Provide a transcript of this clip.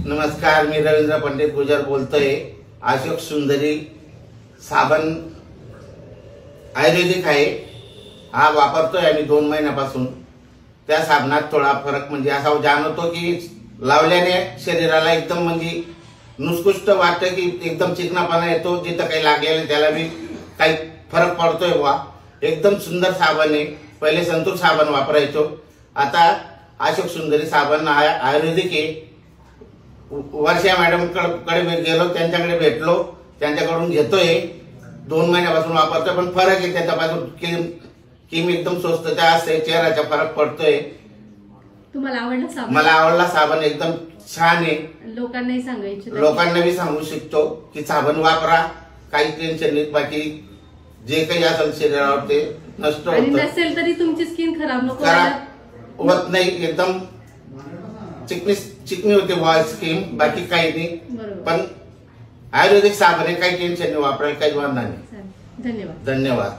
नमस्कार, मी रवींद्र पंडित गुजर बोलतोय। अशोक सुंदरी साबण आयुर्वेदिक आहे, हा वापरतोय आम्ही 2 महिन्यापासून। त्या साबणात थोडा फरक म्हणजे असा जाणवतो की लावल्याने शरीराला एकदम म्हणजे नुसकुष्ट वाटतं की एकदम चिकनापणा येतो, जिथं काही लागलेलं त्याला भी काही फरक पडतोय बा। एकदम सुंदर साबण आहे। पहिले संतूर साबण वापरायचो, आता अशोक सुंदरी साबण आयुर्वेदिक आहे। वर्षा मॅडम कडे गेलो, त्यांच्याकडे भेटलो, त्यांच्याकडून घेतोय। 2 महिन्यापासून वापरतोय, पण फरक आहे त्याच्यापासून। क्रीम एकदम स्वस्तता असते, चेहऱ्याचा फरक पडतोय। तुम्हाला आवडला साबण? मला आवडला साबण, एकदम छान आहे। लोकांनाही सांगायचं, लोकांना भी सांगू शकतो की साबण वापरा, काही टेन्शन नाही। बाकी जे काही असेल शरीरावर ते नष्ट होतं, आणि नसेल तरी तुमची स्किन खराब होत नाही। एकदम चिकनी होते वॉइस स्किन, बाकी काही नाही। पण आयुर्वेदिक साबण आहे, काही टेन्शन नाही, वापरायला काही वांधा नाही। धन्यवाद। धन्यवाद।